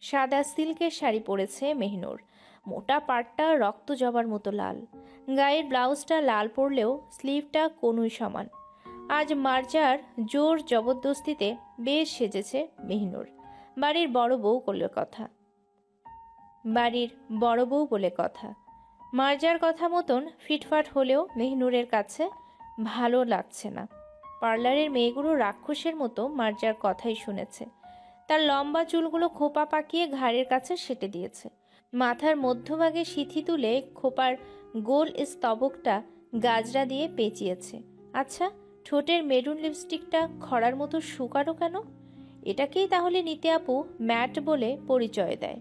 সাদা সিল্কের শাড়ি পরেছে মেহনুর। মোটা পাটটা রক্ত জবার মতো লাল। গায়ের ব্লাউজটা লাল পরলেও স্লিভটা কনুই সমান। আজ মার্জার জোর জবরদস্তিতে বেশ সেজেছে মেহনুর। বাড়ির বড় বউ বলে কথা। মার্জার কথা মতন ফিটফাট হলেও মেহনুরের কাছে ভালো লাগছে না। পার্লারের মেয়েগুলো রাক্ষসের মতো মার্জার কথাই শুনেছে। তার লম্বা চুলগুলো খোপা পাকিয়ে ঘাড়ের কাছে সেটে দিয়েছে। মাথার মধ্যভাগে সিথি তুলে খোপার গোল স্তবকটা গাজরা দিয়ে পেঁচিয়েছে। আচ্ছা, ঠোঁটের মেরুন লিপস্টিকটা খরার মতো শুকানো কেন? এটাকেই তাহলে নিতে আপু ম্যাট বলে পরিচয় দেয়।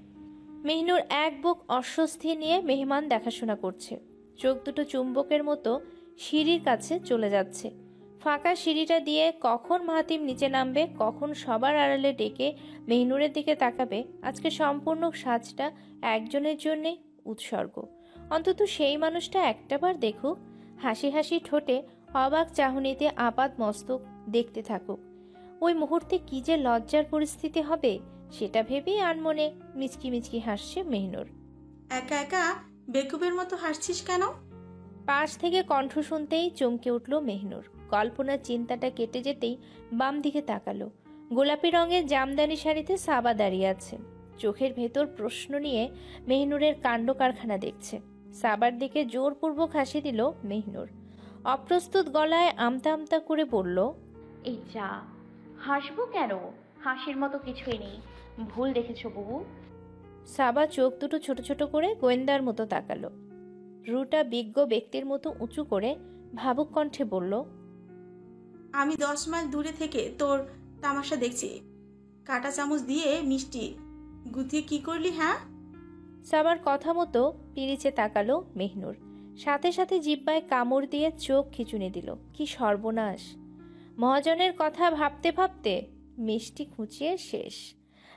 মেহনুর এক বুক অস্বস্তি নিয়ে মেহমান দেখাশোনা করছে। চোখ দুটো চুম্বকের মতো সিঁড়ির কাছে চলে যাচ্ছে। ফাঁকা সিঁড়িটা দিয়ে কখন মাহাতিম নিচে নামবে, কখন সবার আড়ালে ডেকে মেহনুরের দিকে তাকাবে, আজকে সম্পূর্ণ সাজটা একজনের জন্যে উৎসর্গ। অন্তত সেই মানুষটা একটাবার দেখুক, হাসি হাসি ঠোঁটে অবাক চাহনিতে আপাত মস্তক দেখতে থাকুক। ওই মুহূর্তে কি যে লজ্জার পরিস্থিতি হবে সেটা ভেবেই আনমনে মিচকি মিচকি হাসছে মেহনুর। একা একা বেকুবের মতো হাসছিস কেন? পাশ থেকে কণ্ঠ শুনতেই চমকে উঠল মেহনুর। কল্পনার চিন্তাটা কেটে যেতেই বাম দিকে তাকালো। গোলাপি রঙের জামদানি শাড়িতে সাবা দাঁড়িয়ে আছে। চোখের ভেতর প্রশ্ন নিয়ে মেহনুরের কাণ্ড কারখানা দেখছে। সাবার দিকে জোরপূর্বক হাসি দিল মেহনুর। অপ্রস্তুত গলায় আমতা আমতা করে বলল, এই যা, হাসবো কেন? হাসির মতো কিছুই নেই। ভুল দেখেছো বুবু। সাবা চোখ দুটো ছোট ছোট করে গোয়েন্দার মতো তাকালো। রুটা বিজ্ঞ ব্যক্তির মতো উঁচু করে ভাবুক কণ্ঠে বলল, আমি 10 মাইল দূরে থেকে তোর তামাশা দেখছি। কাঁটা চামচ দিয়ে মিষ্টি গুথিয়ে কি করলি? হ্যাঁ। সাবার কথা মতো পিরিচে তাকালো মেহনুর। সাথে সাথে জিহ্বায় কামড় দিয়ে চোখ খিচুনি দিল। কি সর্বনাশ! মহাজনের কথা ভাবতে ভাবতে মিষ্টি খুঁচিয়ে শেষ।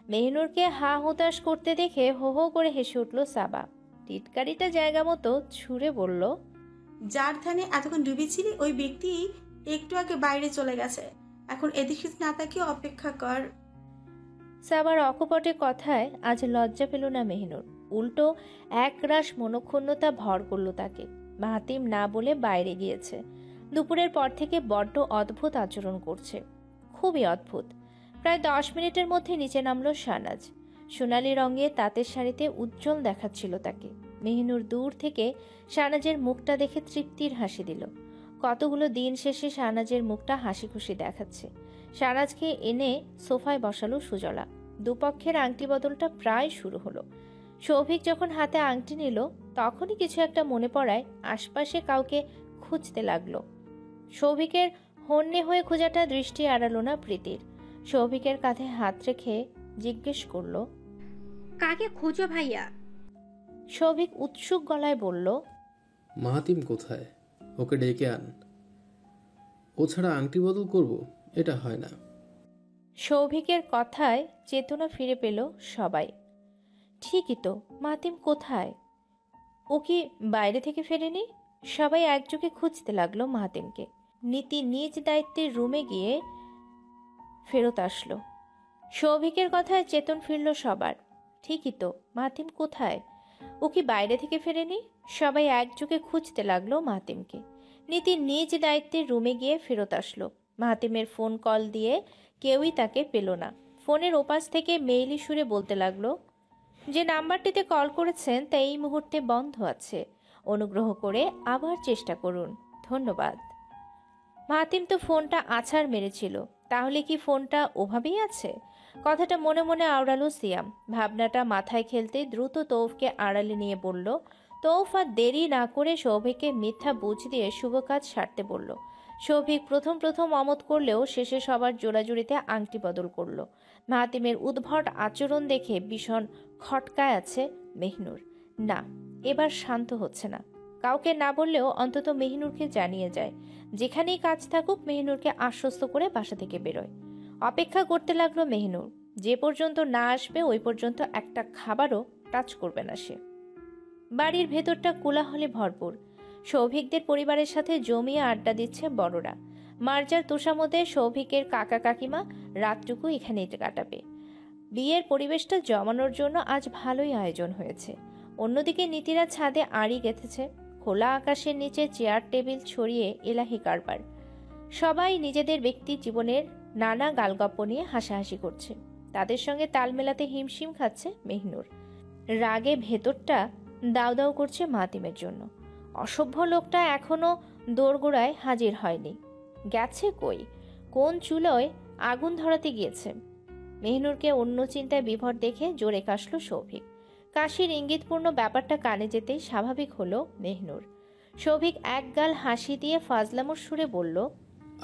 মেহনুরকে হা হুতাশ করতে দেখে হো হো করে হেসে উঠল সাবা। টিটকারিটা জায়গা মতো ছুঁড়ে বলল, যার ধ্যানে এতক্ষণ ডুবেছিলি ওই ব্যক্তি একটু আগে বাইরে চলে গেছে। এখন এদিকে না তাকিয়ে অপেক্ষা কর। সাবার অকপটে কথায় আজ লজ্জা পেল না মেহনুর। উল্টো একরাশ মনক্ষুণ্ণতা ভর করল তাকে। মাহাতিম না বলে বাইরে গিয়েছে। দুপুরের পর থেকে বড্ড অদ্ভুত আচরণ করছে, খুবই অদ্ভুত। প্রায় 10 মিনিটের মধ্যে নিচে নামলো শাহনাজ। সোনালি রঙে তাঁতের শাড়িতে উজ্জ্বল দেখাচ্ছিল তাকে। মেহনুর দূর থেকে শাহনাজের মুখটা দেখে তৃপ্তির হাসি দিল। কতগুলো দিন শেষে শাহনাজের মুখটা হাসি খুশি দেখাচ্ছে। শাহনাজকে এনে সোফায় বসালো সুজলা। দুপক্ষের আংটি বদলটা প্রায় শুরু হলো। সৌভিক যখন হাতে আংটি নিল তখনই কিছু একটা মনে পড়ায় আশপাশে কাউকে খুঁজতে লাগলো। সৌভিকের হন্যে হয়ে খোঁজাটা দৃষ্টি এড়ালো না প্রীতির। সৌভিকের কাঁধে হাত রেখে জিজ্ঞেস করল, কাকে খোঁজো ভাইয়া? সৌভিক উৎসুক গলায় বলল, মাহাতিম কোথায়? ওকে ডেকে আন। ও ছাড়া আংটি বদল করব? এটা হয় না। সৌভিকের কথায় চেতনা ফিরে পেল সবাই। ঠিকই তো, মাহাতিম কোথায়? ও কি বাইরে থেকে ফেরেনি? সবাই একযোগে খুঁজতে লাগলো মাহাতিমকে। নীতি নিজ দায়িত্বের রুমে গিয়ে ফেরত আসলো। সৌভিকের কথায় চেতন ফিরল সবার। ঠিকই তো, মাহাতিম কোথায়? ও কি বাইরে থেকে ফেরেনি? সবাই একযোগে খুঁজতে লাগলো মাহাতিমকে। নীতি নিজ দায়িত্বের রুমে গিয়ে ফেরত আসলো। মাহাতিমের ফোন কল দিয়ে কেউই তাকে পেল না। ফোনের ওপাশ থেকে মেইলি সুরে বলতে লাগলো, যে নাম্বারটিতে কল করেছেন তা এই মুহূর্তে বন্ধ আছে, অনুগ্রহ করে আবার চেষ্টা করুন, ধন্যবাদ। মাহাতিম তো ফোনটা আছাড় মেরেছিল, তাহলে কি ফোনটা ওভাবেই আছে? কথাটা মনে মনে আওড়ালো সিয়াম। ভাবনাটা মাথায় খেলতে দ্রুত তৌফকে আড়ালে নিয়ে বলল। তৌফ আর দেরি না করে সৌভিককে মিথ্যা বুঝ দিয়ে শুভ কাজ সারতে বলল। সৌভিক প্রথম প্রথম অমত করলেও শেষে সবার জোড়াজুড়িতে আংটি বদল করল। মাহাতিমের উদ্ভট আচরণ দেখে ভীষণ খটকায় আছে মেহনুর। না, এবার শান্ত হচ্ছে না। কাউকে না বললেও অন্তত মেহনুরকে জানিয়ে যায়। যেখানেই কাজ থাকুক মেহনুরকে আশ্বস্ত করে বাসা থেকে বেরোয়। অপেক্ষা করতে লাগলো মেহনুর। যে পর্যন্ত না আসবে ওই পর্যন্ত একটা খাবারও টাচ করবে না সে। বাড়ির ভেতরটা কোলাহলে ভরপুর। সৌভিকদের পরিবারের সাথে জমিয়ে আড্ডা দিচ্ছে বড়রা। মার্জার তোষামোদে সৌভিকের কাকা কাকিমা রাতটুকু এখানেই কাটাবে। বিয়ের পরিবেশটা জমানোর জন্য আজ ভালোই আয়োজন হয়েছে। অন্যদিকে নীতিরা ছাদে আড়ি গেঁথেছে। খোলা আকাশের নিচে চেয়ার টেবিল ছড়িয়ে এলাহি কারবার। সবাই নিজেদের ব্যক্তি জীবনের নানা গালগপ্প নিয়ে হাসাহাসি করছে। তাদের সঙ্গে তাল মেলাতে হিমশিম খাচ্ছে মেহনুর। রাগে ভেতরটা দাউ দাউ করছে মাতিমের জন্য। অসভ্য লোকটা এখনো দোরগোড়ায় হাজির হয়নি। গেছে কই? কোন চুলোয় আগুন ধরাতে গিয়েছে? মেহনুরকে অন্য চিন্তায় বিভর দেখে জোরে কাশল সৌভিক। কাশির ইঙ্গিতপূর্ণ ব্যাপারটা কানে যেতেই স্বাভাবিক হলো মেহনুর। সৌভিক একগাল হাসি দিয়ে ফাজলামোর সুরে বলল,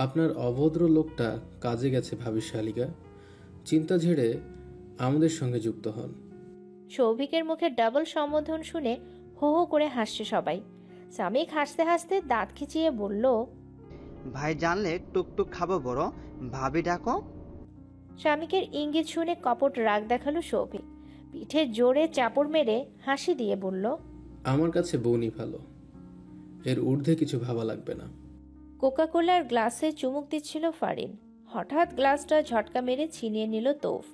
আপনার অভদ্র লোকটা কাজে গেছে ভাবি শালিকা। চিন্তা ঝেড়ে আমাদের সঙ্গে যুক্ত হন। সৌভিকের মুখে ডাবল সম্বোধন শুনে হো হো করে হাসছে সবাই। সামিক হাসতে হাসতে দাঁত খিচিয়ে বলল, ভাই জানলে টুকটুক খাবো বড়, ভাবি ডাকো। স্বামীকের ইঙ্গিত শুনে কপট রাগ দেখালো সৌভিক। পিঠে জোরে চাপড় মেরে হাসি দিয়ে বলল, আমার কাছে বউনি ভালো, এর ঊর্ধ্বে কিছু ভাবা লাগবে না। কোকাকোলার গ্লাসে চুমুক দিচ্ছিল ফারিন। হঠাৎ গ্লাসটা ঝটকা মেরে ছিনিয়ে নিল তৌফ।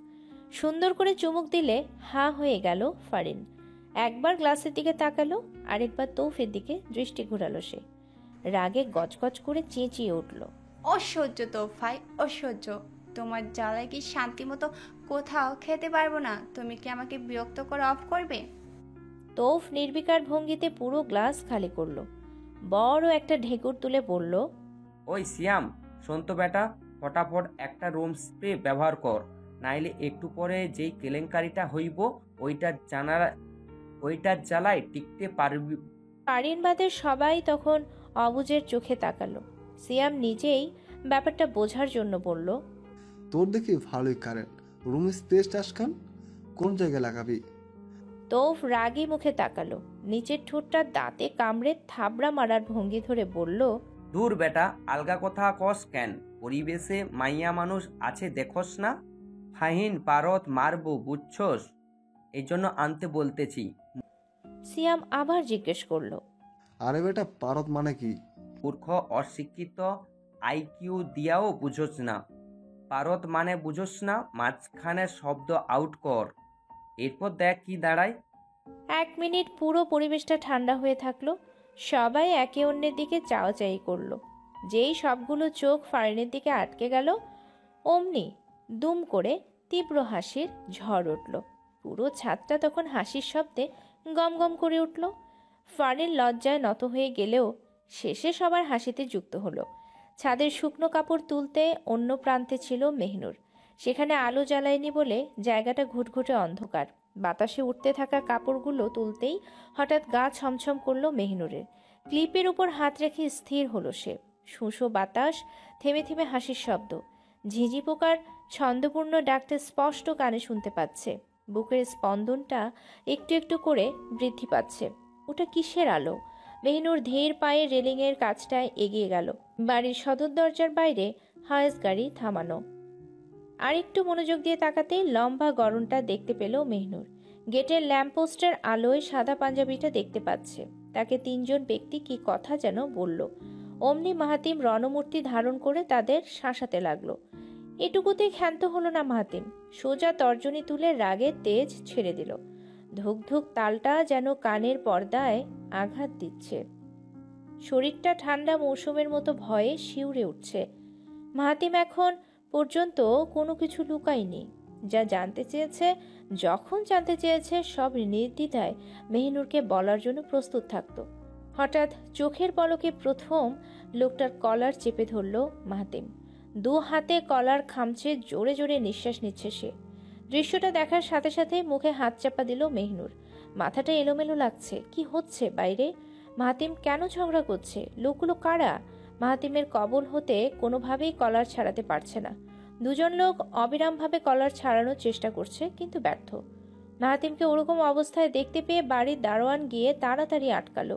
সুন্দর করে চুমুক দিলে হা হয়ে গেল ফারিন। একবার গ্লাসের দিকে তাকালো, আরেকবার তৌফের দিকে দৃষ্টি ঘুরালো সে। রাগে গজগজ করে চেঁচিয়ে উঠল, অসহ্য তো ভাই, অসহ্য। তোমার জ্বালায় কি শান্তি মতো কোথাও খেতে পারবো না? তুমি কি আমাকে বিরক্ত করে অফ করবে? তৌফ নির্বিকার ভঙ্গিতে পুরো গ্লাস খালি করলো। বড় একটা ঢেকুর তুলে বলল, ওই সিয়াম, শোন তো বেটা, ফটাফট একটা রুম স্প্রে ব্যবহার কর, নাইলে একটু পরে যেই কেলেঙ্কারিটা হইব ওইটার জ্বালায় টিকতে পারবি। ফারিন বাদের সবাই তখন অবুজের চোখে তাকালো। সিয়াম নিজেই ব্যাপারটা বোঝার জন্য বলল, তোর দেখি ভালোই কারেন্ট। রুম স্পেস টাসখান কোন জায়গায় লাগাবি? তৌফ রাগী মুখে তাকালো। নিচের ঠোঁটটা দাঁতে কামড়ে থাবড়া মারার ভঙ্গি ধরে বলল, দূর বেটা, আলগা কথা কস কেন? পরিবেশে মাইয়া মানুষ আছে দেখোস না? ফাহিন পারত মারবো বুঝছস, এই জন্য আনতে বলতেছি। সিয়াম আবার জিজ্ঞেস করলো, আরে বেটা, পারত মানে কি? মূর্খ অশিক্ষিত, আইকিউ দিয়াও বুঝোস না। পারত মানে বুঝোস না? মাঝখানে শব্দ আউট কর, এরপর দেখ কি দাঁড়ায়। 1 মিনিট পুরো পরিবেশটা ঠান্ডা হয়ে থাকলো। সবাই একে অন্যের দিকে চাওয়াচাই করলো। যেই সবগুলো চোখ ফারিনের দিকে আটকে গেল, অমনি দুম করে তীব্র হাসির ঝড় উঠল। পুরো ছাদটা তখন হাসির শব্দে গম গম করে উঠল। ফারিন লজ্জায় নত হয়ে গেলেও শেষে সবার হাসিতে যুক্ত হলো। ছাদের শুকনো কাপড় তুলতে অন্য প্রান্তে ছিল মেহনুর। সেখানে আলো জ্বালায়নি বলে জায়গাটা ঘুটঘুটে অন্ধকার। বাতাসে উঠতে থাকা কাপড়গুলো তুলতেই হঠাৎ গা ছমছম করলো মেহনুরের। ক্লিপের উপর হাত রেখে স্থির হলো সে। শুঁশো বাতাস, থেমে থেমে হাসির শব্দ, ঝিঁঝি পোকার ছন্দপূর্ণ ডাকটা স্পষ্ট কানে শুনতে পাচ্ছে। বুকের স্পন্দনটা একটু একটু করে বৃদ্ধি পাচ্ছে। ওটা কিসের আলো? মেহনুর ধীর পায়ে রেলিংয়ের কাছটায় এগিয়ে গেল। বাড়ির সদর দরজার বাইরে হায়েস গাড়ি থামানো। আরেকটু মনোযোগ দিয়ে তাকাতেই লম্বা গড়নটা দেখতে পেল মেহনুর। গেটের ল্যাম্পপোস্টের আলোয় সাদা পাঞ্জাবিটা দেখতে পাচ্ছে। তাকে 3 জন ব্যক্তি কি কথা যেন বলল। অমনি মাহাতিম রণমূর্তি ধারণ করে তাদের শাসাতে লাগলো। এটুকুতেই ক্ষান্ত হলো না মাহাতিম। সোজা তর্জনী তুলে রাগের তেজ ছেড়ে দিল। ধুক ধুক তালটা যেন কানের পর্দায় আঘাত দিচ্ছে। শরীরটা ঠান্ডা মৌসুমের মতো ভয়ে শিউরে উঠছে। মাহাতিম এখন পর্যন্ত কোনো কিছু লুকায়নি। যা জানতে চেয়েছে, যখন জানতে চেয়েছে, সব নির্দ্বিধায় মেহনুরকে বলার জন্য প্রস্তুত থাকত। হঠাৎ চোখের পলকে প্রথম লোকটার কলার চেপে ধরল মাহাতিম। 2 হাতে কলার খামচে জোরে জোরে নিঃশ্বাস নিচ্ছে সে। দৃশ্যটা দেখার সাথে সাথে মুখে হাত চাপা দিল মেহনুর। মাথাটা এলোমেলো লাগছে। কি হচ্ছে বাইরে? মাহাতিম কেন ঝগড়া করছে? লোকগুলো কারা? মাহাতিমের কবল হতে কোনোভাবেই কলার ছাড়াতে পারছে না। 2 জন লোক অবিরামভাবে কলার ছাড়ানোর চেষ্টা করছে, কিন্তু ব্যর্থ। মাহাতিমকে ওরকম অবস্থায় দেখতে পেয়ে বাড়ির দারোয়ান গিয়ে তাড়াতাড়ি আটকালো।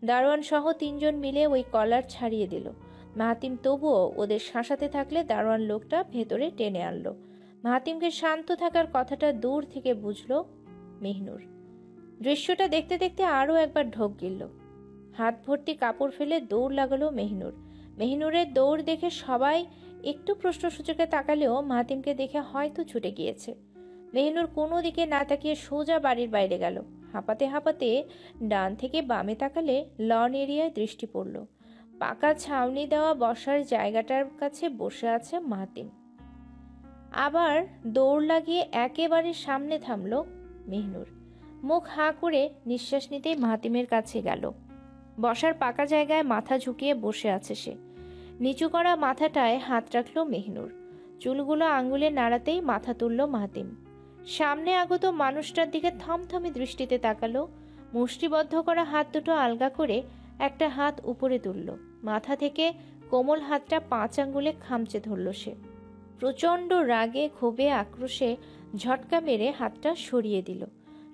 দারোয়ান সহ 3 জন মিলে ওই কলার ছাড়িয়ে দিল। মাহাতিম তবুও ওদের শাসাতে থাকলে দারোয়ান লোকটা ভেতরে টেনে আনলো। মাহাতিমকে শান্ত থাকার কথাটা দূর থেকে বুঝলো মেহনুর। দৃশ্যটা দেখতে দেখতে আরও একবার ঢোক গিলল। হাত ভর্তি কাপড় ফেলে দৌড় লাগালো মেহনুর। মেহনুরের দৌড় দেখে সবাই একটু প্রশ্নসূচকে তাকালেও মাহাতিমকে দেখে হয়তো ছুটে গিয়েছে। মেহনুর কোনো দিকে না তাকিয়ে সোজা বাড়ির বাইরে গেল। হাঁপাতে হাঁপাতে ডান থেকে বামে তাকালে লন এরিয়ায় দৃষ্টি পড়ল। পাকা ছাউনি দেওয়া বসার জায়গাটার কাছে বসে আছে মাহাতিম। আবার দৌড় লাগিয়ে একেবারে সামনে থামল মেহনুর। মুখ হাঁ করে নিঃশ্বাস নিতেই মাহাতিমের কাছে গেল। বসার পাকা জায়গায় মাথা ঝুঁকিয়ে বসে আছে সে। নিচু করা মাথাটায় হাত রাখল মেহনুর। চুলগুলো আঙ্গুলে নাড়াতেই মাথা তুলল মাহাতিম। সামনে আগত মানুষটার দিকে থমথমে দৃষ্টিতে তাকালো। মুষ্টিবদ্ধ করা হাত দুটো আলগা করে একটা হাত উপরে তুলল। মাথা থেকে কোমল হাতটা 5 আঙ্গুলে খামচে ধরল সে। প্রচণ্ড রাগে ক্ষোভে আক্রোশে ঝটকা মেরে হাতটা সরিয়ে দিল।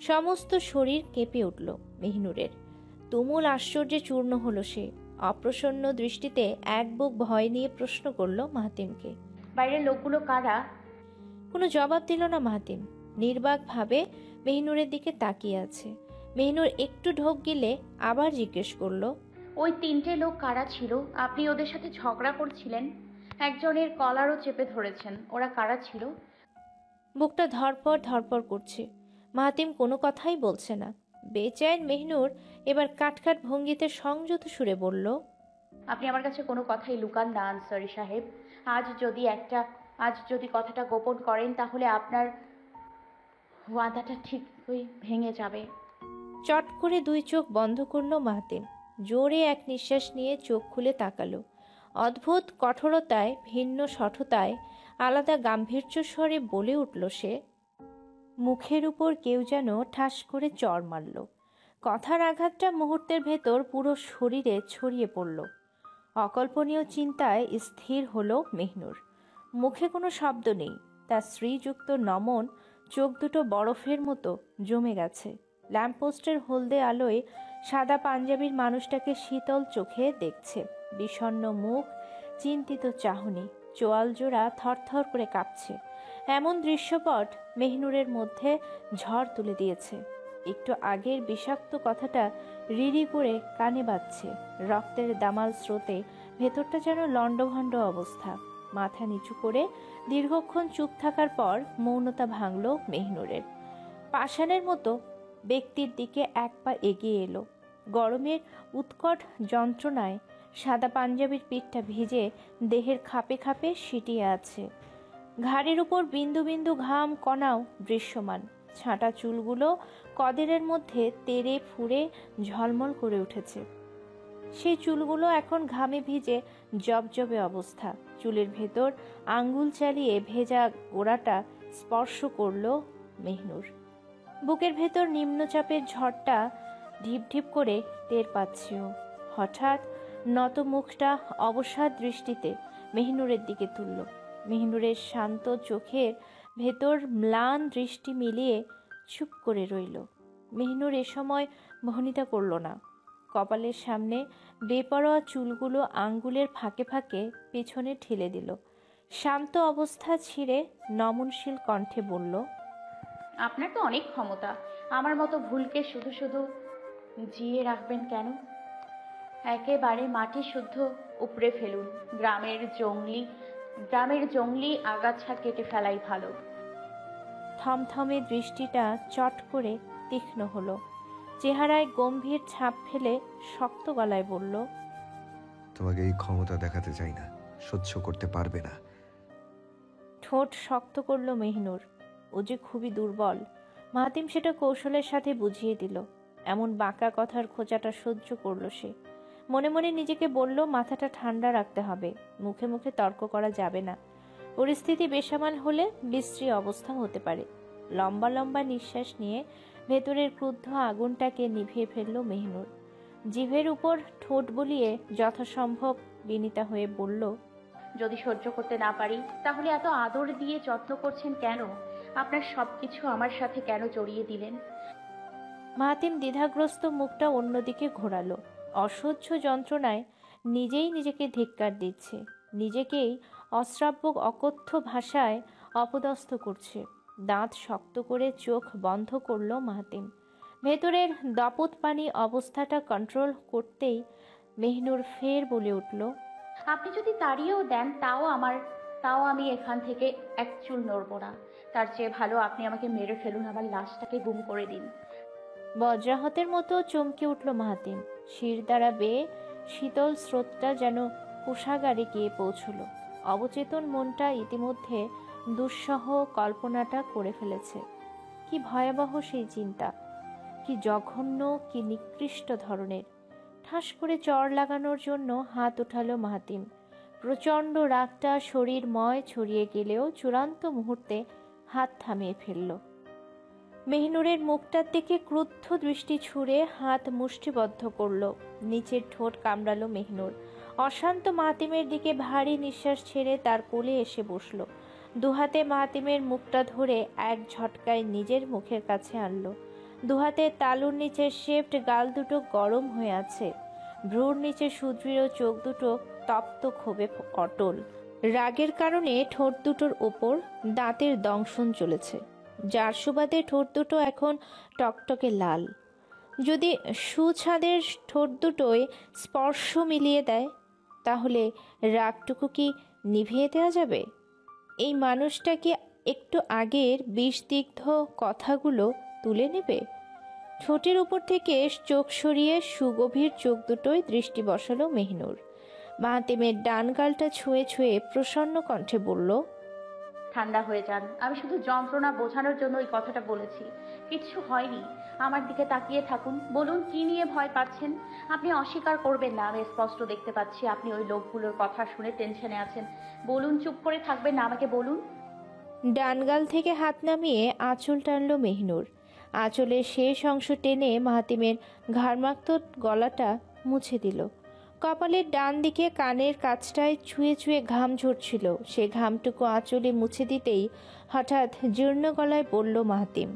সমস্ত শরীর কেঁপে উঠল মেহনুরের। তুমুল আশ্চর্যে চূর্ণ হলো সে। অপ্রসন্ন দৃষ্টিতে এক বুক ভয় নিয়ে প্রশ্ন করল মাহাতিমকে, বাইরের লোকগুলো কারা? কোনো জবাব দিল না মাহাতিম। নির্বাকভাবে মেহনুরের দিকে তাকিয়ে আছে। মেহনুর একটু ঢোক গিলে আবার জিজ্ঞেস করলো, ওই 3টে লোক কারা ছিল? আপনি ওদের সাথে ঝগড়া করছিলেন, একজনের কলারও চেপে ধরেছেন। ওরা কারা ছিল? বুকটা ধরপড় ধরপড় করছে। মাহাতিম কোনো কথাই বলছে না। বেচাইন মেহনুর এবার কাটকাট ভঙ্গিতে সংযত সুরে বলল, আপনি আমার কাছে কোনো কথাই লুকান না আনসারি সাহেব। আজ যদি কথাটা গোপন করেন তাহলে আপনার ওয়াদাটা ঠিকই ভেঙে যাবে। চট করে 2 চোখ বন্ধ করলো মাহাতিম। জোরে এক নিঃশ্বাস নিয়ে চোখ খুলে তাকালো। অদ্ভুত কঠোরতায়, ভিন্ন সঠতায়, আলাদা গাম্ভীর্য স্বরে বলে উঠল সে। মুখের উপর কেউ যেন ঠাস করে চড় মারল। কথার আঘাতটা মুহূর্তের ভেতর পুরো শরীরে ছড়িয়ে পড়ল। অকল্পনীয় চিন্তায় স্থির হলো মেহনুর। মুখে কোনো শব্দ নেই। তার শ্রীযুক্ত নমন চোখ দুটো বরফের মতো জমে গেছে। ল্যাম্পপোস্টের হলদে আলোয় সাদা পাঞ্জাবির মানুষটাকে শীতল চোখে দেখছে। বিষণ্ণ মুখ, চিন্তিত চাহনি, চোয়াল জোড়া থরথর করে কাঁপছে। এমন দৃশ্যপট মেহনুরের মধ্যে ঝড় তুলে দিয়েছে। একটু আগের বিষাক্ত কথাটা রিরি করে কানে বাজছে। রক্তের দামাল স্রোতে ভেতরটা যেন লণ্ডভণ্ড অবস্থা। মাথা নিচু করে দীর্ঘক্ষণ চুপ থাকার পর মৌনতা ভাঙল মেহনুরের। পাষাণের মতো ব্যক্তির দিকে এক পা এগিয়ে এলো। গরমের উৎকট যন্ত্রণায় সাদা পাঞ্জাবির পিঠটা ভিজে দেহের খাপে খাপে সিটিয়ে আছে। ঘাড়ের উপর বিন্দু বিন্দু ঘাম কণাও দৃশ্যমান। ছাঁটা চুলগুলো কদেরের মধ্যে তেড়ে ফুঁড়ে ঝলমল করে উঠেছে। সেই চুলগুলো এখন ঘামে ভিজে জবজবে অবস্থা। চুলের ভেতর আঙ্গুল চালিয়ে ভেজা গোড়াটা স্পর্শ করল মেহনুর। বুকের ভেতর নিম্নচাপের ঝড়টা ঢিপ ঢিপ করে টের পাচ্ছেও। হঠাৎ নত মুখটা অবসাদ দৃষ্টিতে মেহনুরের দিকে তুলল। মেহনুরের শান্ত চোখের ভেতর ম্লান দৃষ্টি মিলিয়ে চুপ করে রইল। মেহনুর এ সময় ভনিতা করল না। কপালের সামনে বেপরোয়া চুলগুলো আঙ্গুলের ফাঁকে ফাঁকে পেছনে ঠেলে দিল। শান্ত অবস্থা ছিঁড়ে নমনশীল কণ্ঠে বলল, আপনার তো অনেক ক্ষমতা। আমার মতো ভুলকে শুধু শুধু জিয়ে রাখবেন কেন? একেবারে মাটি শুদ্ধ উপড়ে ফেলুন। গ্রামের জংলি আগাছা কেটে ফেলাই ভালো। থমথমে দৃষ্টিটা চট করে তীক্ষ্ণ হলো। চেহারায় গম্ভীর ছাপ ফেলে শক্ত গলায় বলল, তোমাকে এই ক্ষমতা দেখাতে চাই না, সহ্য করতে পারবে না। ঠোঁট শক্ত করল মেহনুর। ও যে খুবই দুর্বল। মাহাতিম সেটা কৌশলের সাথে বুঝিয়ে দিল। এমন বাঁকা কথার খোঁচাটা সহ্য করল সে। মনে মনে নিজেকে বলল, মাথাটা ঠান্ডা রাখতে হবে, মুখে মুখে তর্ক করা যাবে না। পরিস্থিতি বেসামাল হলে বিশ্রী অবস্থা হতে পারে। লম্বা লম্বা নিঃশ্বাস নিয়ে ভেতরের ক্রুদ্ধ আগুনটাকে নিভিয়ে ফেলল মেহনুর। জিভের উপর ঠোঁট বলিয়ে যথাসম্ভব বিনীতা হয়ে বলল, যদি সহ্য করতে না পারি তাহলে এত আদর দিয়ে যত্ন করছেন কেন? আপনার সবকিছু আমার সাথে কেন জড়িয়ে দিলেন? মাহাতিম দ্বিধাগ্রস্ত মুখটা অন্যদিকে ঘোরালো। অসহ্য যন্ত্রণায় নিজেই নিজেকে ধিক্কার দিচ্ছে। নিজেকেই অশ্রাব্য অকথ্য ভাষায় অপদস্থ করছে। দাঁত শক্ত করে চোখ বন্ধ করল মাহাতিম। ভেতরের দপত পানি অবস্থাটা কন্ট্রোল করতেই মেহনুর ফের বলে উঠল, আপনি যদি তাড়িয়েও দেন তাও আমি এখান থেকে এক চুল নড়ব না। তার চেয়ে ভালো আপনি আমাকে মেরে ফেলুন, আমার লাশটাকে গুম করে দিন। বজ্রাহতের মতো চমকে উঠল মাহাতিম। শির দ্বারা বেয়ে শীতল স্রোতটা যেন কোষাগারে গিয়ে পৌঁছল। অবচেতন মনটা ইতিমধ্যে দুঃসহ কল্পনাটা করে ফেলেছে। কি ভয়াবহ সেই চিন্তা, কি জঘন্য, কি নিকৃষ্ট ধরনের। ঠাস করে চড় লাগানোর জন্য হাত উঠালো মাহাতিম। প্রচণ্ড রাগটা শরীরময় ছড়িয়ে গেলেও চূড়ান্ত মুহূর্তে হাত থামিয়ে ফেলল। মেহনুরের মুখটার দিকে ক্রুদ্ধ দৃষ্টি ছুঁড়ে হাত মুষ্টিবদ্ধ করল। নিচের ঠোঁট কামড়ালো মেহনুর। অশান্ত মাহাতিমের দিকে ভারী নিঃশ্বাস ছেড়ে তার কোলে এসে বসল। দুহাতে মাহাতিমের মুখটা ধরে এক ঝটকায় নিজের মুখের কাছে আনলো। দুহাতে তালুর নিচে শেপড গাল দুটো গরম হয়ে আছে। ভ্রুর নিচে সুদৃঢ় চোখ দুটো তপ্ত ক্ষোভে অটল। রাগের কারণে ঠোঁট দুটোর ওপর দাঁতের দংশন চলেছে, যার সুবাদে ঠোঁট দুটো এখন টকটকে লাল। যদি সুছাদের ঠোঁট দুটোয় স্পর্শ মিলিয়ে দেয়, তাহলে রাগটুকু কি নিভিয়ে দেওয়া যাবে? এই মানুষটা কি একটু আগের বিষদিগ্ধ কথাগুলো তুলে নেবে? ঠোঁটের উপর থেকে চোখ সরিয়ে সুগভীর চোখ দুটোয় দৃষ্টি বসালো মেহনুর। মাহাতিমের ডান গালটা ছুঁয়ে ছুঁয়ে প্রসন্ন কণ্ঠে বলল, ঠান্ডা হয়ে যান, আমি শুধু যন্ত্রণা বোঝানোর জন্য এই কথাটা বলেছি, কিচ্ছু হয়নি। আমার দিকে তাকিয়ে থাকুন, বলুন কি নিয়ে ভয় পাচ্ছেন। আপনি অস্বীকার করবেন না, আমি স্পষ্ট দেখতে পাচ্ছি আপনি ওই লোকগুলোর কথা শুনে টেনশনে আছেন। বলুন, চুপ করে থাকবেন না, আমাকে বলুন। ডান গাল থেকে হাত নামিয়ে আঁচল টানল মেহনুর। আঁচলের শেষ অংশ টেনে মাহাতিমের ঘাড়মাক্ত গলাটা মুছে দিল। কপালের ডান দিকে কানের কাছটায় ছুঁয়ে ছুঁয়ে ঘাম ঝরছিল। সে ঘামটুকু আঁচলে মুছে দিতেই হঠাৎ জীর্ণ গলায় বলল মাহাতিম,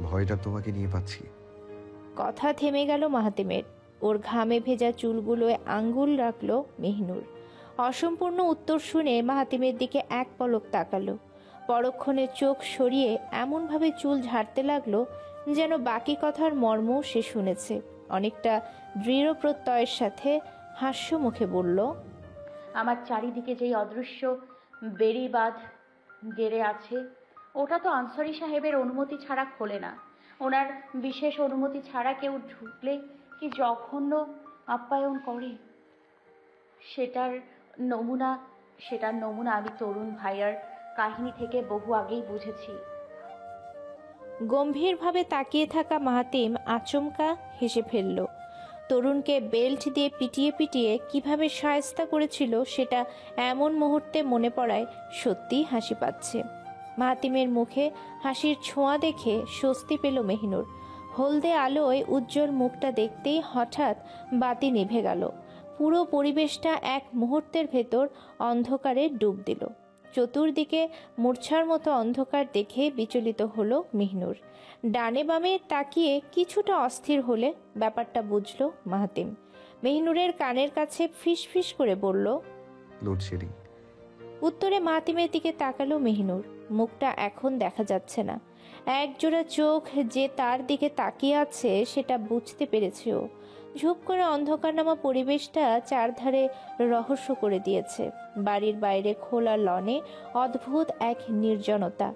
ভয়টা তোমাকে নিয়ে পাচ্ছি। কথা থেমে গেল মাহাতিমের। ওর ঘামে ভেজা চুলগুলোয় আঙ্গুল রাখল মেহনুর। অসম্পূর্ণ উত্তর শুনে মাহাতিমের দিকে এক পলক তাকালো। পরক্ষণে চোখ সরিয়ে এমনভাবে চুল ঝাড়তে লাগলো যেন বাকি কথার মর্ম সে শুনেছে। অনেকটা দৃঢ় প্রত্যয়ের সাথে হাস্য মুখে বলল, আমার চারিদিকে যেই অদৃশ্য বেড়িবাঁধ গেড়ে আছে, ওটা তো আনসারি সাহেবের অনুমতি ছাড়া খোলে না। ওনার বিশেষ অনুমতি ছাড়া কেউ ঢুকলে কি জঘন্য আপ্যায়ন করে, সেটার নমুনা আমি তরুণ ভাইয়ার কাহিনী থেকে বহু আগেই বুঝেছি। গম্ভীরভাবে তাকিয়ে থাকা মাহাতিম আচমকা হেসে ফেলল। তরুণকে বেল্ট দিয়ে পিটিয়ে পিটিয়ে কিভাবে শায়েস্তা করেছিল সেটা এমন মুহূর্তে মনে পড়ায় সত্যিই হাসি পাচ্ছে। মাহাতিমের মুখে হাসির ছোঁয়া দেখে স্বস্তি পেল মেহনুর। হলদে আলোয় উজ্জ্বল মুখটা দেখতেই হঠাৎ বাতি নিভে গেল। পুরো পরিবেশটা এক মুহূর্তের ভেতর অন্ধকারে ডুব দিল। চতুর্দিকে মূর্ছার মতো অন্ধকার দেখে বিচলিত হলো মেহনুর। ডানে বামে তাকিয়ে কিছুটা অস্থির হলে ব্যাপারটা বুঝল মাহাতিম। মেহনুরের কানের কাছে ফিস ফিস করে বলল, লোডশেডিং। উত্তরে মাহাতিমের দিকে তাকালো মেহনুর। মুখটা এখন দেখা যাচ্ছে না। একজোড়া চোখ যে তার দিকে তাকিয়ে আছে সেটা বুঝতে পেরেছে ও। ঝুপ করে অন্ধকার নামা পরিবেশটা চারধারে রহস্য করে দিয়েছে। বাড়ির বাইরে খোলা লনে অদ্ভুত এক নির্জনতা।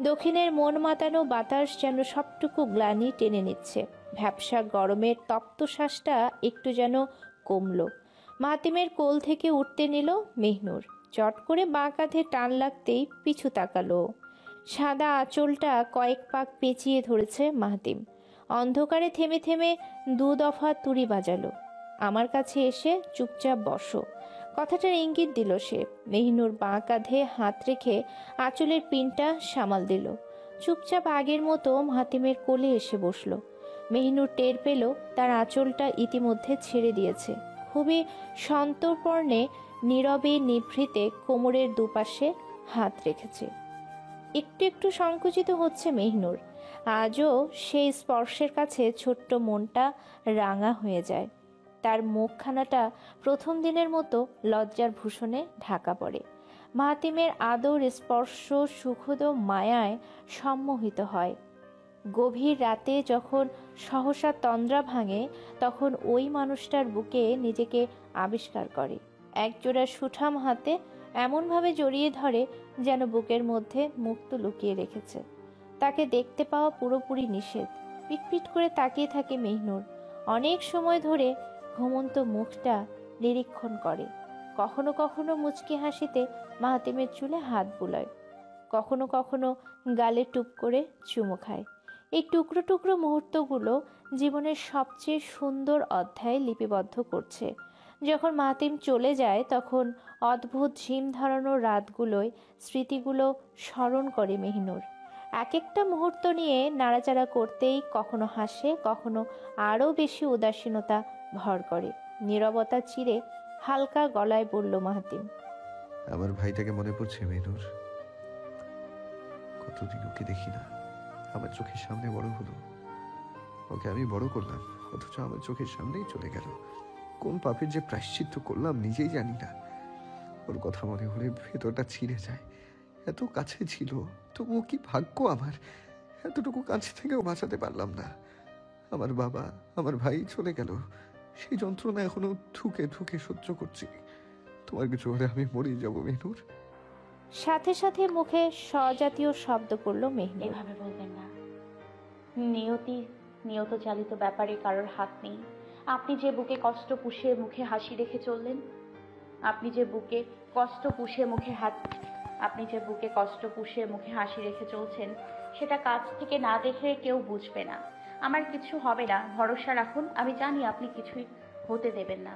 দক্ষিণের মন মাতানো বাতাস যেন সবটুকু গ্লানি টেনে নিচ্ছে। ভ্যাপসা গরমের তপ্ত শ্বাসটা একটু যেন কমল। মাহাতিমের কোল থেকে উঠতে নিল মেহনুর। চট করে বাঁ কাঁধে টান লাগতেই পিছু তাকালো। সাদা আঁচলটা কয়েক পাক পেঁচিয়ে ধরেছে মাহাতিম। অন্ধকারে থেমে থেমে দু দফা তুড়ি বাজালো। আমার কাছে এসে চুপচাপ বসো, কথাটার ইঙ্গিত দিল সে। মেহনুর বাঁ কাঁধে হাত রেখে আঁচলের পিনটা সামাল দিল। চুপচাপ আগের মতো মাহাতিমের কোলে এসে বসলো। মেহনুর টের পেল তার আঁচলটা ইতিমধ্যে ছেড়ে দিয়েছে। খুবই সন্তর্পণে নীরবে নিভৃতে কোমরের দুপাশে হাত রেখেছে। একটু একটু সংকুচিত হচ্ছে মেহনুর। আজও সেই স্পর্শের কাছে ছোট্ট মনটা রাঙা হয়ে যায়। তার মুখখানাটা প্রথম দিনের মতো লজ্জার ভূষণে ঢাকা পড়ে। মাহাতিমের আদর স্পর্শ সুখদ মায়ায় সম্মোহিত হয়। গভীর রাতে যখন সহসা তন্দ্রা ভাঙে, তখন ওই মানুষটার বুকে নিজেকে আবিষ্কার করে। একজোড়া সুঠাম হাতে এমনভাবে জড়িয়ে ধরে যেন বুকের মধ্যে মুক্ত লুকিয়ে রেখেছে। তাকে দেখতে পাওয়া পুরোপুরি নিষেধ। পিটপিট করে তাকিয়ে থাকে মেহনুর। অনেক সময় ধরে ঘুমন্ত মুখটা নিরীক্ষণ করে। কখনো কখনো মুচকি হাসিতে মাহাতিমের চুলে হাত বুলায়, কখনো কখনো গালে টুপ করে চুমু খায়। এই টুকরো টুকরো মুহূর্তগুলো জীবনের সবচেয়ে সুন্দর অধ্যায় লিপিবদ্ধ করছে। যখন মাহাতিম চলে যায় তখন অদ্ভুত ঝিম ধরানো রাতগুলোয় স্মৃতিগুলো স্মরণ করে মেহনুর। এক একটা মুহূর্ত নিয়ে নাড়াচাড়া করতেই কখনো হাসে, কখনো আরও বেশি উদাসীনতা ভর করে। নীরবতা চিরে হালকা গলায় বলল মাহাতিম, আমার ভাইটাকে মনে পড়ছে মেনুর। কতদিন ওকে দেখি না, আমার চোখের সামনে বড় হলো। ওকে আমি বড় করলাম, অথচ আমার চোখের সামনেই চলে গেল। কোন পাপের যে প্রায়শ্চিত্ত করলাম নিজেই জানি না। ওর কথা মনে হলে ভেতরটা ছিঁড়ে যায়। এত কাছে ছিল, তবুও কি ভাগ্য আমার, এতটুকু কাছে থেকেও বাঁচাতে পারলাম না। আমার বাবা, আমার ভাই চলে গেল, সেই যন্ত্রণা এখনো থুকে থুকে সহ্য করছি। তোমার কিছু হলে আমি মরেই যাবো মেনুর। সাথে সাথে মুখে স্বজাতীয় শব্দ করল মেহনুর। এভাবে বলবেন না। নিয়ত চালিত ব্যাপারে কারোর হাত নেই। আপনি যে বুকে কষ্ট পুষিয়ে মুখে হাসি রেখে চললেন, আপনি যে বুকে কষ্ট পুষিয়ে মুখে হাসি রেখে চলছেন, সেটা কাছ থেকে না দেখে কেউ বুঝবে না। আমার কিছু হবে না, ভরসা রাখুন। আমি জানি আপনি কিছুই হতে দেবেন না।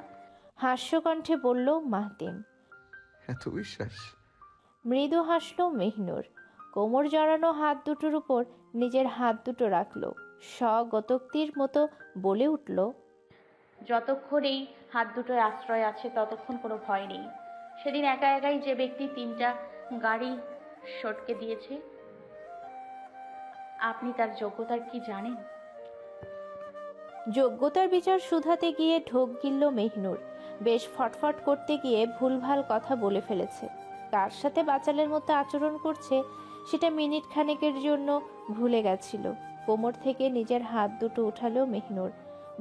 হাস্যকণ্ঠে বলল মাহাতিম। এত বিশ্বাস? মৃদু হাসল মেহনুর। কোমর জড়ানো হাত দুটোর উপর নিজের হাত দুটো রাখল। স্বগতোক্তির মতো বলে উঠল, যতক্ষণ এই হাত দুটোর আশ্রয় আছে ততক্ষণ কোনো ভয় নেই। সেদিন একা একাই যে ব্যক্তি 3টা গাড়ি সটকে দিয়েছে, আপনি তার যোগ্যতার কি জানেন? যোগ্যতার বিচার শুধাতে গিয়ে ঢোক গিলল মেহনুর। বেশ ফটফট করতে গিয়ে ভুলভাল কথা বলে ফেলেছে। কার সাথে বাচালের মতো আচরণ করছে সেটা মিনিট খানেকের জন্য ভুলে গেছিল। কোমর থেকে নিজের হাত দুটো উঠালো মেহনুর।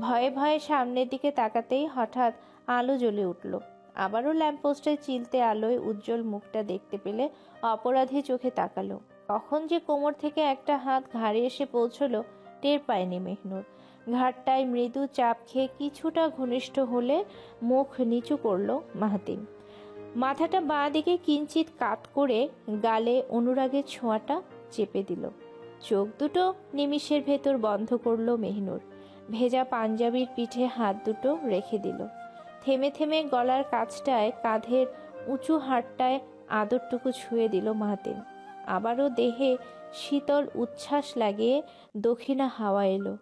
ভয়ে ভয়ে সামনের দিকে তাকাতেই হঠাৎ আলো জ্বলে উঠল। আবারও ল্যাম্পপোস্টের চিলতে আলোয় উজ্জ্বল মুখটা দেখতে পেলে অপরাধী চোখে তাকালো। কখন যে কোমর থেকে একটা হাত ঘাড়ে এসে পৌঁছলো টের পায়নি মেহনুর। ঘাটটায় মৃদু চাপ খেয়ে কিছুটা ঘনিষ্ঠ হলে মুখ নিচু করল মাহাতিম। মাথাটা বাঁ দিকে কিঞ্চিত কাত করে গালে অনুরাগের ছোঁয়াটা চেপে দিল। চোখ দুটো নিমিষের ভেতর বন্ধ করল মেহনুর। ভেজা পাঞ্জাবির পিঠে হাত দুটো রেখে দিল। থেমে থেমে গলার কাছটায় কাঁধের উঁচু হাড়টায় আদরটুকু ছুঁয়ে দিল মাহাতিম। আবারও দেহে শীতল উচ্ছ্বাস লাগিয়ে দক্ষিণা হাওয়া এলো।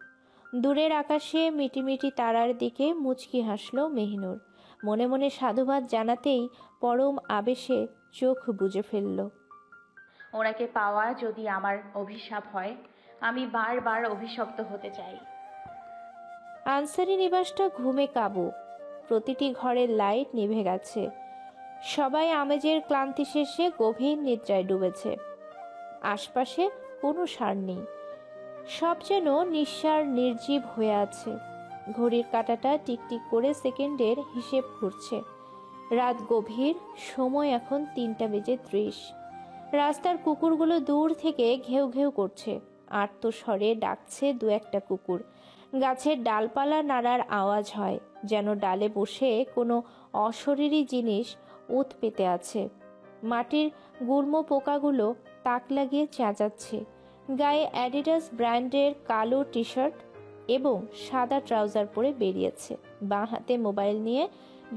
দূরের আকাশে মিটিমিটি তারার দিকে মুচকি হাসল মেহনুর। মনে মনে সাধুবাদ জানাতেই পরম আবেশে চোখ বুজে ফেলল। ওনাকে পাওয়া যদি আমার অভিশাপ হয়, আমি বারবার অভিশপ্ত হতে চাই। আনসারি নিবাসটা ঘুমে কাবু। প্রতিটি ঘরের লাইট নিভে গেছে। সবাই আমেজের ক্লান্তি শেষে গভীর নিদ্রায় ডুবেছে। আশপাশে কোনো সার নেই। সব যেন নিঃসার নির্জীব হয়ে আছে। ঘড়ির কাঁটাটা টিকটিক করে সেকেন্ডের হিসেব ঘুরছে। রাত গভীর, সময় এখন 3:30। রাস্তার কুকুরগুলো দূর থেকে ঘেউ ঘেউ করছে। আর্তস্বরে ডাকছে 2-1টা কুকুর। গাছের ডালপালা নাড়ার আওয়াজ হয়, যেন ডালে বসে কোনো অশরীরী জিনিস উত পেতে আছে। মাটির গুল্ম পোকাগুলো তাক লাগিয়ে চেঁচাচ্ছে। গায়ে অ্যাডিডাস ব্র্যান্ডের কালো টি শার্ট এবং সাদা ট্রাউজার পরে বেরিয়েছে। বাঁ হাতে মোবাইল নিয়ে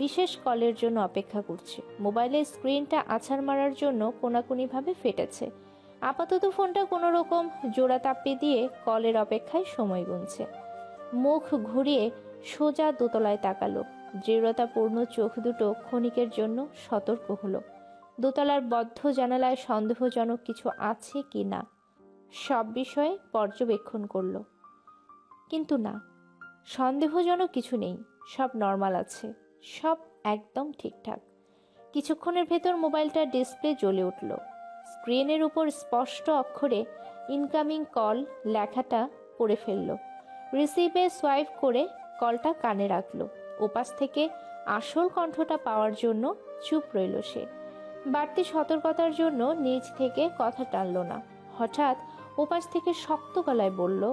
বিশেষ কলের জন্য অপেক্ষা করছে। মোবাইলের স্ক্রিনটা আছাড় মারার জন্য কোনাকুনিভাবে ফেটেছে। আপাতত ফোনটা কোনো রকম জোড়া তাপ্পি দিয়ে কলের অপেক্ষায় সময় গুনছে। মুখ ঘুরিয়ে সোজা দোতলায় তাকালো। দৃঢ়তাপূর্ণ চোখ দুটো ক্ষণিকের জন্য সতর্ক হলো। দোতলার বদ্ধ জানালায় সন্দেহজনক কিছু আছে কি না সব বিষয়ে পর্যবেক্ষণ করলো। কিন্তু না, সন্দেহজনক কিছু নেই। সব নর্মাল আছে, সব একদম ঠিকঠাক। কিছুক্ষণের ভেতর মোবাইলটার ডিসপ্লে জ্বলে উঠল। স্ক্রিনের উপর স্পষ্ট অক্ষরে ইনকামিং কল লেখাটা পড়ে ফেলল। রিসিভে সোয়াইপ করে কলটা কানে রাখল। ওপাশ থেকে আসল কণ্ঠটা পাওয়ার জন্য চুপ রইল সে। বাড়তি সতর্কতার জন্য নিজ থেকে কথা টানল না। হঠাৎ ওপাশ থেকে শক্ত গলায় বলল।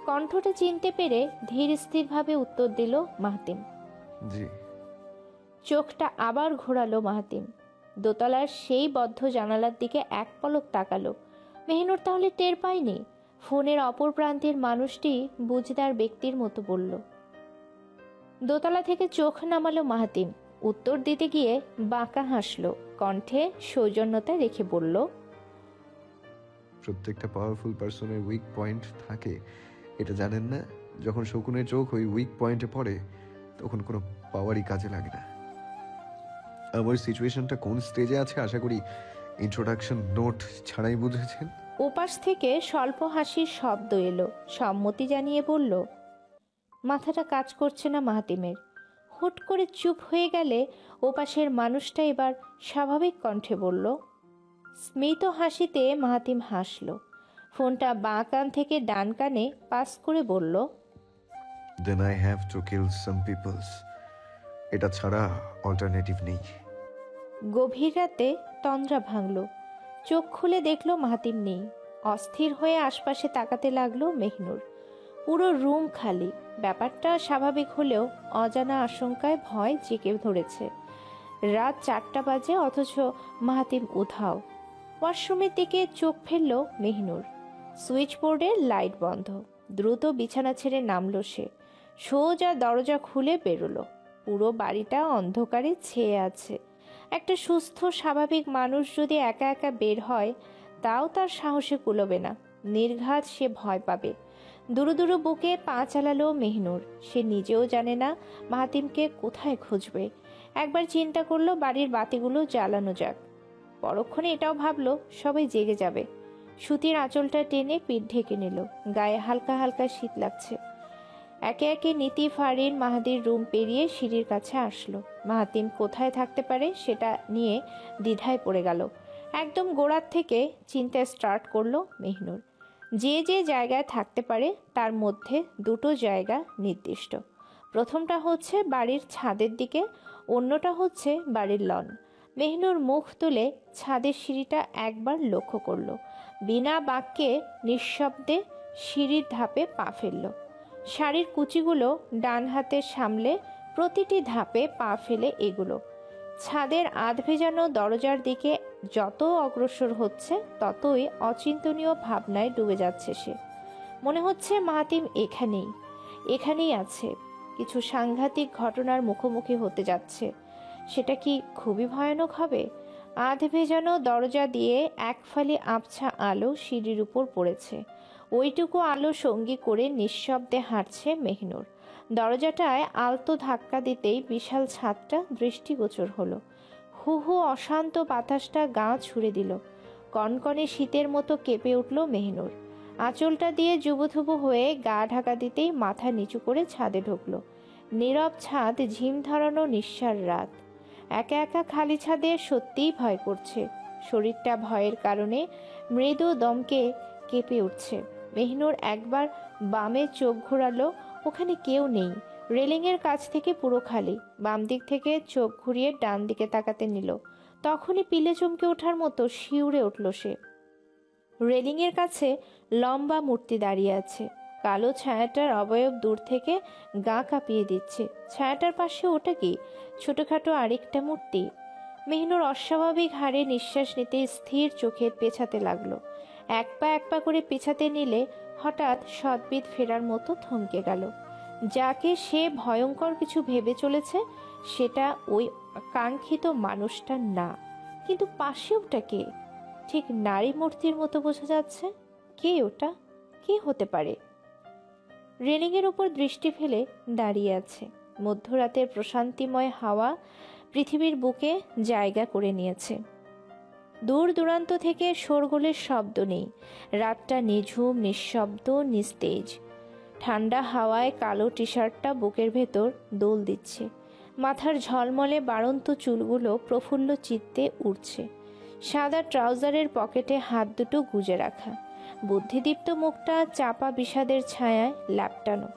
কণ্ঠটা চিনতে পেরে ধীর স্থিরভাবে উত্তর দিল মাহাতিম। জি। চোখটা আবার ঘোরালো মাহাতিম। দোতলার সেই বদ্ধ জানালার দিকে এক পলক তাকালো। মেহনুর তাহলে টের পায়নি? ফোনের অপর প্রান্তের মানুষটি বুঝদার ব্যক্তির মতো বলল। দোতলা থেকে চোখ নামালো মাহাতিম। উত্তর দিতে গিয়ে বাঁকা হাসলো, কণ্ঠে সৌজন্যতা রেখে বলল। প্রত্যেকটা পাওয়ারফুল পার্সনের উইক পয়েন্ট থাকে, এটা জানেন না? যখন শকুনের চোখ ওই উইক পয়েন্টে পড়ে তখন কোনো পাওয়ারই কাজে লাগে না। আমার সিচুয়েশনটা কোন স্টেজে আছে আশা করি ইন্ট্রোডাকশন নোট ছাড়াই বুঝেছেন। ওপাশ থেকে স্বল্প হাসির শব্দ এলো। সম্মতি জানিয়ে বলল। মাথাটা কাজ করছে না মাহাতিমের। হুট করে চুপ হয়ে গেলে ওপাশের মানুষটা এবার স্বাভাবিক কণ্ঠে বলল। স্মিত হাসিতে মাহাতিম হাসল। ফোনটা বাঁ কান থেকে ডান কানে পাস করে বলল। Then I have to kill some peoples. এটা ছাড়া অল্টারনেটিভ নেই। গভীর রাতে তন্দ্রা ভাঙল। চোখ খুলে দেখল মাহাতিম নেই। অস্থির হয়ে আশপাশে তাকাতে লাগলো মেহনুর। পুরো রুম খালি। ব্যাপারটা স্বাভাবিক হলেও অজানা আশঙ্কায় ভয় জেঁকে ধরেছে। রাত 4টা বাজে, অথচ মাহাতিম উধাও। ওয়াশরুমের দিকে চোখ ফেলল মেহনুর। সুইচ বোর্ডের লাইট বন্ধ। দ্রুত বিছানা ছেড়ে নামল সে। সোজা দরজা খুলে বেরোলো। পুরো বাড়িটা অন্ধকারে ছেয়ে আছে। একটা সুস্থ স্বাভাবিক মানুষ যদি একা একা বের হয়, তাও তার সাহসে কুলোবে না। নির্ঘাত সে ভয় পাবে। দুরু দুরু বুকে পা চালালো মেহনুর। সে নিজেও জানে না মাহাতিমকে কোথায় খুঁজবে। একবার চিন্তা করলো বাড়ির বাতিগুলো জ্বালানো যাক। পরক্ষণে এটাও ভাবলো সবাই জেগে যাবে। সুতির আঁচলটা টেনে পিঠ ঢেকে নিল। গায়ে হালকা হালকা শীত লাগছে। একে একে নীতি, ফারিন, মাহাদির রুম পেরিয়ে সিঁড়ির কাছে আসলো। মাহাতিম কোথায় থাকতে পারে সেটা নিয়ে দ্বিধায় পড়ে গেল। একদম গোড়ার থেকে চিন্তা স্টার্ট করলো মেহনুর। যে যে জায়গায় থাকতে পারে তার মধ্যে দুটো জায়গা নির্দিষ্ট। প্রথমটা হচ্ছে বাড়ির ছাদের দিকে, অন্যটা হচ্ছে বাড়ির লন। মেহনুর মুখ তুলে ছাদের সিঁড়িটা একবার লক্ষ্য করল। বিনা বাক্যে নিঃশব্দে সিঁড়ির ধাপে পা ফেলল। শাড়ির কুচিগুলো ডান হাতে সামলে প্রতিটি ধাপে পা ফেলে এগুলো। ছাদের আধ ভেজানো দরজার দিকে যত অগ্রসর হচ্ছে ততই অচিন্তনীয় ভাবনায় ডুবে যাচ্ছে সে। মনে হচ্ছে মাহাতিম এখানেই আছে। কিছু সাংঘাতিক ঘটনার মুখোমুখি হতে যাচ্ছে। সেটা কি খুবই ভয়ানক হবে? আধ ভেজানো দরজা দিয়ে এক ফালি আবছা আলো সিঁড়ির উপর পড়েছে। ওইটুকু আলো সঙ্গী করে নিঃশব্দে হাঁটছে মেহনুর। দরজাটায় আলতো ধাক্কা দিতেই বিশাল ছাদটা দৃষ্টিগোচর হলো। হু হু অশান্ত বাতাসটা গা ছুঁড়ে দিল। কনকনে শীতের মতো কেঁপে উঠল মেহনুর। আঁচলটা দিয়ে জুবুথুবু হয়ে গা ঢাকা দিতেই মাথা নিচু করে ছাদে ঢুকলো। নীরব ছাদ, ঝিম ধরানো নিঃশ্বার রাত। একা একা খালি ছাদে সত্যিই ভয় করছে। শরীরটা ভয়ের কারণে মৃদু দমকে কেঁপে উঠছে। মেহনুর একবার বামে চোখ ঘোরালো। ওখানে কেউ নেই। রেলিংয়ের কাছ থেকে পুরো খালি। বাম দিক থেকে চোখ ঘুরিয়ে ডান দিকে তাকাতে নিল। তখনই পিলে চমকে ওঠার মতো শিউরে উঠল সে। রেলিংয়ের কাছে লম্বা মূর্তি দাঁড়িয়ে আছে। কালো ছায়াটার অবয়ব দূর থেকে গা কাঁপিয়ে দিচ্ছে। ছায়াটার পাশে ওটা কি? ছোটখাটো আরেকটা মূর্তি। মেহনুর অস্বাভাবিক হারে নিঃশ্বাস নিতে স্থির চোখে পেছাতে লাগলো। এক পা করে পেছাতে নিলে হঠাৎ সদ্বিদ ফেরার মতো থমকে গেল। যাকে সে ভয়ঙ্কর কিছু ভেবে চলেছে সেটা ওই কাঙ্ক্ষিত মানুষটা না। কিন্তু পাশে ওটা কে? ঠিক নারী মূর্তির মতো বোঝা যাচ্ছে। কে ওটা? কে হতে পারে? রেলিংয়ের উপর দৃষ্টি ফেলে দাঁড়িয়ে আছে। মধ্যরাতের প্রশান্তিময় হাওয়া পৃথিবীর বুকে জায়গা করে নিয়েছে। দূর দূরান্ত থেকে শোরগোলের শব্দ নেই। রাতটা নিঝুম, নিঃশব্দ, নিস্তেজ। ঠান্ডা হাওয়ায় কালো টি শার্টটা বুকের ভেতর দোল দিচ্ছে। মাথার ঝলমলে বাড়ন্ত চুলগুলো প্রফুল্ল চিত্তে উড়ছে। সাদা ট্রাউজারের পকেটে হাত দুটো গুজে রাখা। বুদ্ধিদীপ্ত মুখটা চাপা বিষাদের ছায়ায় ল্যাপটানো।